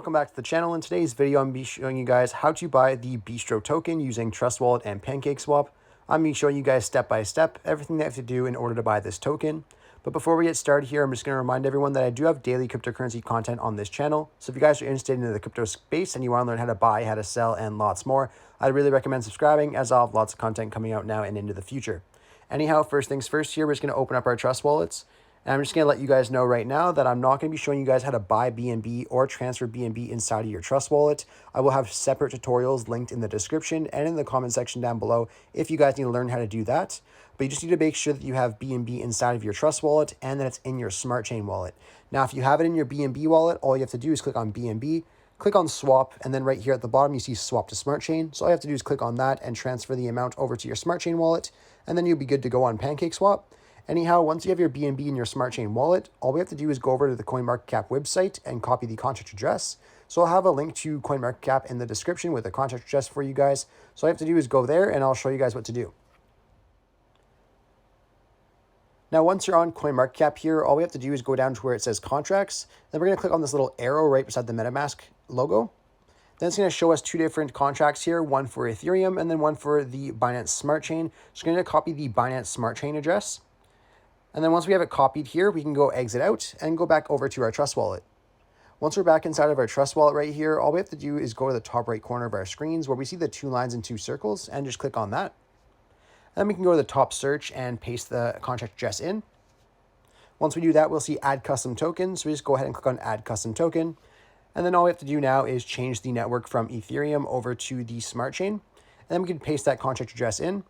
welcome back to the channel. In today's video, I'm going to be showing you guys how to buy the Bistroo token using Trust Wallet and PancakeSwap. I'm going to be showing you guys step by step everything that you have to do in order to buy this token. But before we get started here, I'm just going to remind everyone that I do have daily cryptocurrency content on this channel. So if you guys are interested in the crypto space and you want to learn how to buy, how to sell, and lots more, I'd really recommend subscribing, as I'll have lots of content coming out now and into the future. Anyhow, first things first here, we're just going to open up our Trust Wallets. And I'm just going to let you guys know right now that I'm not going to be showing you guys how to buy BNB or transfer BNB inside of your Trust Wallet. I will have separate tutorials linked in the description and in the comment section down below if you guys need to learn how to do that. But you just need to make sure that you have BNB inside of your Trust Wallet and that it's in your Smart Chain wallet. Now, if you have it in your BNB wallet, all you have to do is click on BNB, click on swap, and then right here at the bottom, you see swap to Smart Chain. So all you have to do is click on that and transfer the amount over to your Smart Chain wallet, and then you'll be good to go on PancakeSwap. Anyhow, once you have your BNB in your Smart Chain wallet, all we have to do is go over to the CoinMarketCap website and copy the contract address. So I'll have a link to CoinMarketCap in the description with the contract address for you guys. So all you have to do is go there and I'll show you guys what to do. Now, once you're on CoinMarketCap here, all we have to do is go down to where it says contracts. Then we're going to click on this little arrow right beside the MetaMask logo. Then it's going to show us two different contracts here, one for Ethereum and then one for the Binance Smart Chain. So we're going to copy the Binance Smart Chain address. And then once we have it copied here, we can go exit out and go back over to our Trust Wallet. Once we're back inside of our Trust Wallet right here, all we have to do is go to the top right corner of our screens where we see the two lines and two circles and just click on that. And then we can go to the top search and paste the contract address in. Once we do that, we'll see add custom token. So we just go ahead and click on add custom token. And then all we have to do now is change the network from Ethereum over to the Smart Chain. And then we can paste that contract address in.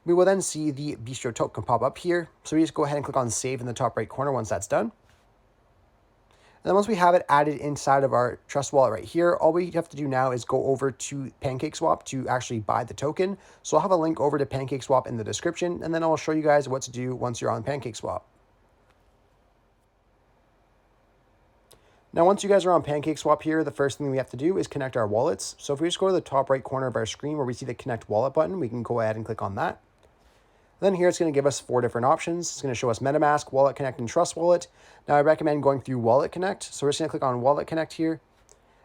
We will then see the Bistroo token pop up here. So we just go ahead and click on save in the top right corner once that's done. And then once we have it added inside of our Trust Wallet right here, all we have to do now is go over to PancakeSwap to actually buy the token. So I'll have a link over to PancakeSwap in the description, and then I'll show you guys what to do once you're on PancakeSwap. Now, once you guys are on PancakeSwap here, the first thing we have to do is connect our wallets. So if we just go to the top right corner of our screen where we see the Connect Wallet button, we can go ahead and click on that. Then here it's going to give us four different options. It's going to show us MetaMask, Wallet Connect, and Trust Wallet. Now I recommend going through Wallet Connect. So we're just going to click on Wallet Connect here.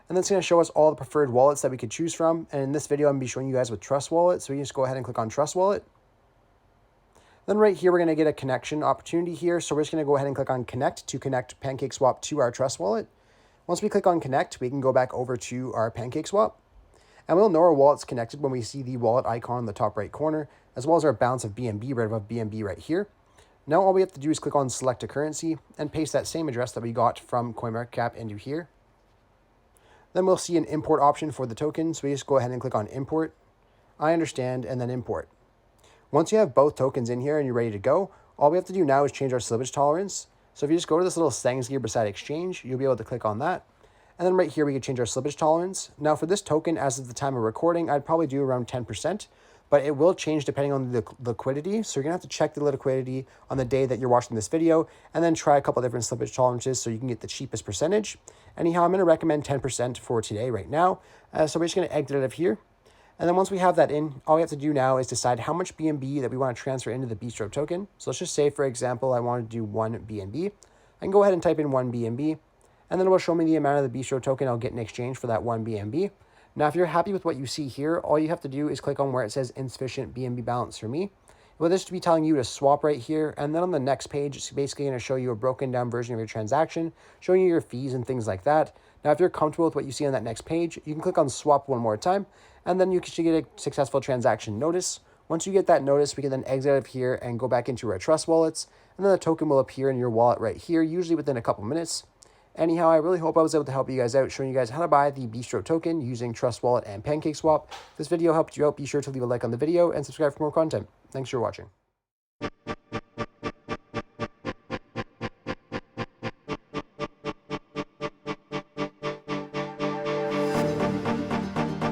And then it's going to show us all the preferred wallets that we could choose from. And in this video, I'm going to be showing you guys with Trust Wallet. So we just go ahead and click on Trust Wallet. Then right here, we're going to get a connection opportunity here. So we're just going to go ahead and click on Connect to connect PancakeSwap to our Trust Wallet. Once we click on Connect, we can go back over to our PancakeSwap. And we'll know our wallet's connected when we see the wallet icon in the top right corner, as well as our balance of BNB right above BNB right here. Now all we have to do is click on Select a Currency and paste that same address that we got from CoinMarketCap into here. Then we'll see an import option for the token, so we just go ahead and click on Import, I understand, and then Import. Once you have both tokens in here and you're ready to go, all we have to do now is change our slippage tolerance. So if you just go to this little settings here beside Exchange, you'll be able to click on that. And then right here, we can change our slippage tolerance. Now for this token, as of the time of recording, I'd probably do around 10%, but it will change depending on the liquidity. So you're gonna have to check the liquidity on the day that you're watching this video and then try a couple different slippage tolerances so you can get the cheapest percentage. Anyhow, I'm gonna recommend 10% for today right now. So we're just gonna exit out of here. And then once we have that in, all we have to do now is decide how much BNB that we wanna transfer into the Bistroo token. So let's just say, for example, I wanna do 1 BNB. I can go ahead and type in 1 BNB. And then it will show me the amount of the Bistroo token I'll get in exchange for that 1 BNB. Now, if you're happy with what you see here, all you have to do is click on where it says insufficient BNB balance for me. Well, this will be telling you to swap right here. And then on the next page, it's basically going to show you a broken down version of your transaction, showing you your fees and things like that. Now, if you're comfortable with what you see on that next page, you can click on swap one more time, and then you should get a successful transaction notice. Once you get that notice, we can then exit out of here and go back into our Trust Wallets. And then the token will appear in your wallet right here, usually within a couple minutes. Anyhow, I really hope I was able to help you guys out, showing you guys how to buy the Bistroo token using Trust Wallet and PancakeSwap. If this video helped you out, be sure to leave a like on the video and subscribe for more content. Thanks for watching.